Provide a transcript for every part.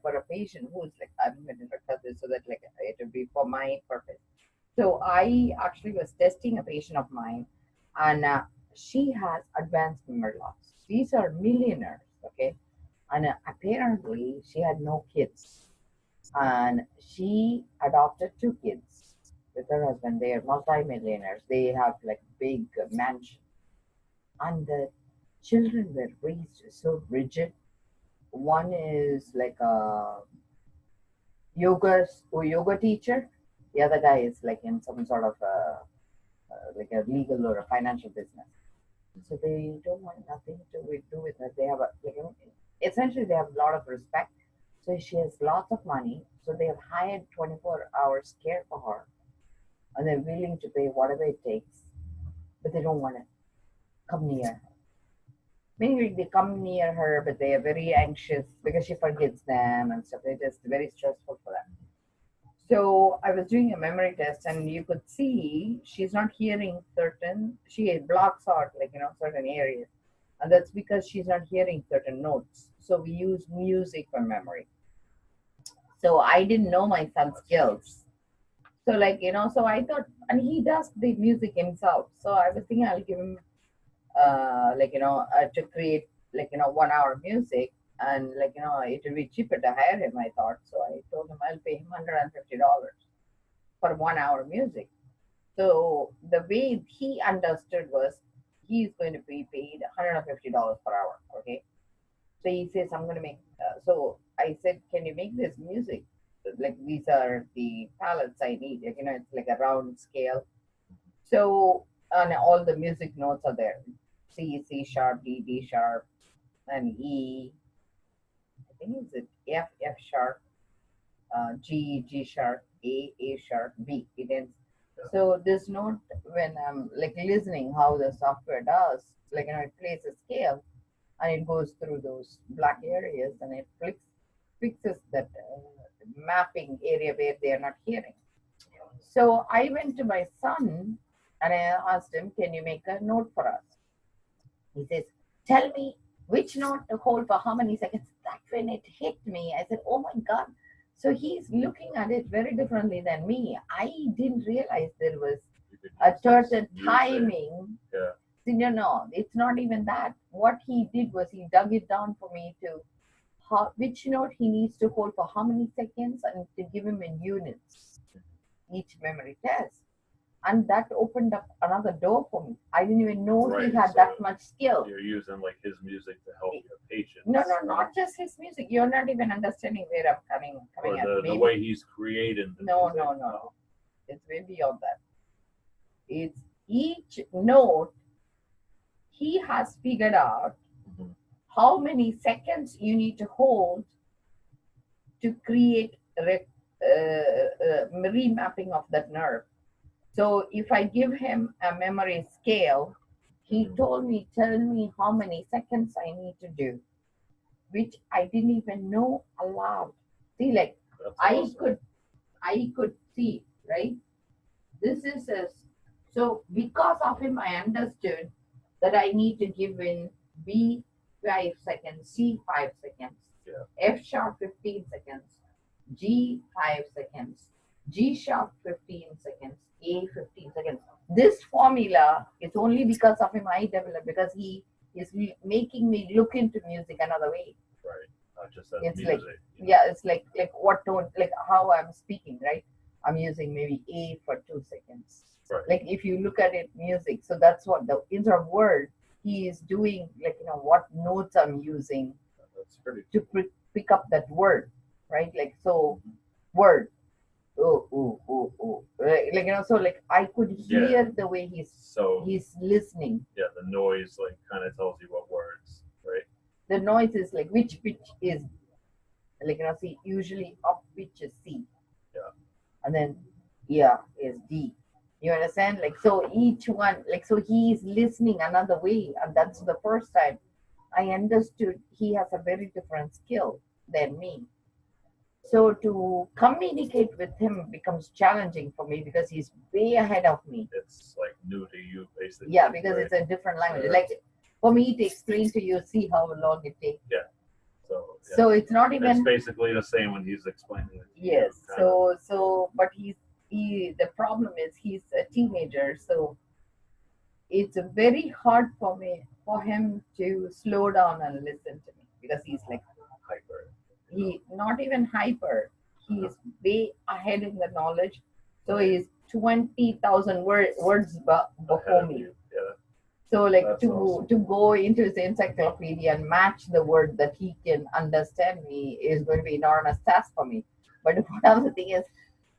for a patient who's like, I'm going to record this so that like it will be for my purpose. So I actually was testing a patient of mine, and she has advanced memory loss. These are millionaires, okay? And apparently she had no kids, and she adopted two kids with her husband. They are multi-millionaires. They have like big mansion, and the children were raised so rigid. One is like a yoga teacher. The other guy is like in some sort of like a legal or a financial business. So they don't want nothing to do with her. They have a like essentially they have a lot of respect. So she has lots of money. So they have hired 24 hours care for her, and they're willing to pay whatever it takes, but they don't want to come near her. Meaning they come near her, but they are very anxious because she forgets them and stuff. It's just very stressful for them. So I was doing a memory test, and you could see she's not hearing certain. She blocks out like certain areas, and that's because she's not hearing certain notes. So we use music for memory. So I didn't know my son's skills. So so I thought, and he does the music himself. So I was thinking I'll give him to create 1 hour music, and it will be cheaper to hire him, I thought. So I told him I'll pay him $150 for 1 hour music. So the way he understood was he's going to be paid $150 per hour. Okay. So he says, I'm going to make, so I said, can you make this music? Like these are the palettes I need. It's like a round scale. So, and all the music notes are there. C, C sharp, D, D sharp, and E. I think it's F, F sharp, G, G sharp, A sharp, B. It ends. So this note, when I'm like listening how the software does, it plays a scale, and it goes through those black areas, and it fixes that mapping area where they are not hearing. So I went to my son and I asked him, can you make a note for us? He says, tell me which note to hold for how many seconds. That's when it hit me. I said, oh my God. So he's looking at it very differently than me. I didn't realize there was a certain timing. Yeah. See, no, it's not even that. What he did was he dug it down for me to which note he needs to hold for how many seconds, and to give him in units each memory test. And that opened up another door for me. I didn't even know he had that much skill. You're using like his music to help your patients. No, not just his music. You're not even understanding where I'm coming at. The way he's creating the music. No. It's way beyond that. It's each note he has figured out how many seconds you need to hold to create remapping of that nerve. So if I give him a memory scale, he told me, tell me how many seconds I need to do, which I didn't even know allowed. See, like awesome. I could see, right? This is so because of him, I understood that I need to give in B 5 seconds, C 5 seconds, F sharp 15 seconds, G 5 seconds, G sharp 15 seconds, A 15 seconds. This formula is only because of him I developed, because he is making me look into music another way. Right. Not just as it's music. It's like what tone, like how I'm speaking, right? I'm using maybe A for 2 seconds. Right. Like if you look at it, music. So that's what the inner word he is doing, what notes I'm using to pick up that word, right? Like, so word, oh, so like I could hear the way he's listening. Yeah, the noise like kind of tells you what words, right? The noise is like which pitch is, see, usually up pitch is C. Yeah. And then is D. You understand? Like, so each one, like, so he's listening another way. And that's the first time I understood he has a very different skill than me. So to communicate with him becomes challenging for me because he's way ahead of me. It's like new to you, basically. Yeah, because it's a different language. Like, for me to explain to you, see how long it takes. Yeah. yeah. So it's not It's even, basically the same when he's explaining it. to you, yes. kind of. But the problem is he's a teenager, so it's very hard for him to slow down and listen to me because he's like, Hyper. he not even hyper, he's way ahead in the knowledge, so he's 20,000 words Ahead before of me. you. Yeah. So like That's to awesome. to go into his encyclopedia and match the word that he can understand me is going to be enormous task for me. But one of the thing is,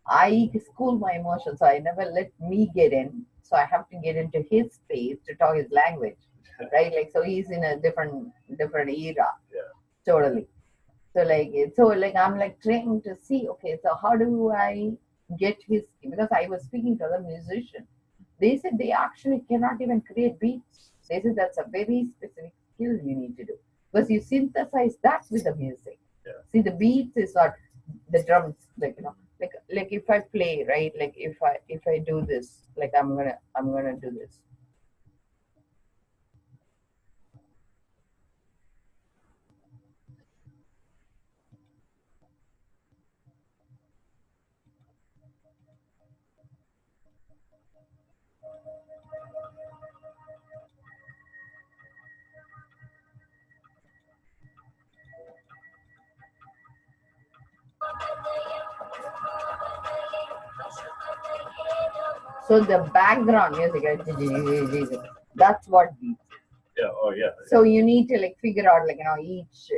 I school my emotions, so I never let me get in. So I have to get into his space to talk his language, right? Like, so he's in a different era, Yeah. totally. So like I'm like trying to see, okay, so how do I get his, because I was speaking to the musician. They said they actually cannot even create beats. They said that's a very specific skill you need to do. Because you synthesize that with the music. Yeah. See, the beats is not the drums, like if I play, right? Like if I do this, like I'm gonna do this. So the background music, right? That's what beats. Yeah. Oh yeah. So you need to like figure out like each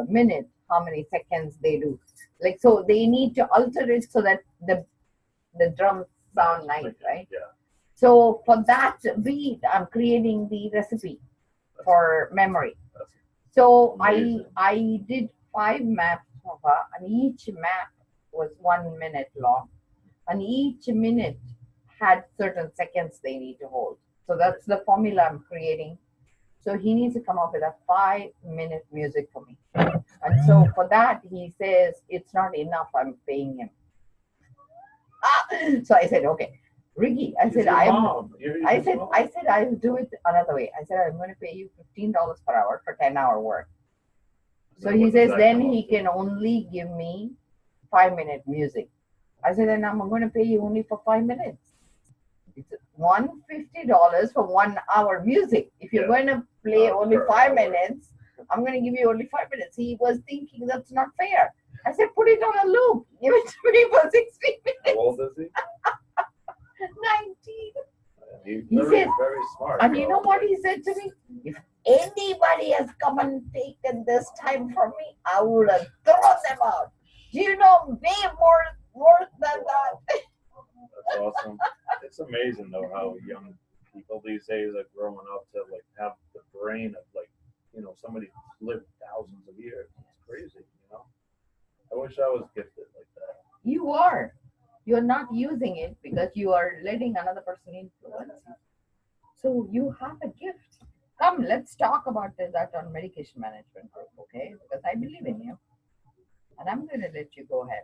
minute how many seconds they do. Like so they need to alter it so that the drums sound nice, right? Yeah. So for that beat, I'm creating the recipe for memory. That's So amazing. I did 5 maps of her, and each map was 1 minute long, and each minute had certain seconds they need to hold. So that's the formula I'm creating. So he needs to come up with a 5 minute music for me. And so for that, he says it's not enough. I'm paying him. So I said, okay, Ricky. I He's said your I am. mom. You're his mom. I said I'll do it another way. I said I'm going to pay you $15 per hour for 10-hour work. So Then he what does says that then come up he to? can only give me 5 minute music. I said then I'm going to pay you only for 5 minutes. It's $150 for 1 hour music. If you're Yeah. going to play only Per 5 minutes, I'm going to give you only 5 minutes. He was thinking that's not fair. I said put it on a loop. Give it to me for 60 minutes. How old is he? 19. He's He very, said, very smart. and you know what he said to me? If anybody has come and taken this time from me, I would have thrown them out. Do you know way more worth than that? That's awesome. It's amazing though how young people these days are growing up to like have the brain of like somebody who's lived thousands of years. It's crazy. I wish I was gifted like that. You are. You're not using it because you are letting another person influence you. So you have a gift. Come, let's talk about that on medication management group, okay? Because I believe in you. And I'm going to let you go ahead.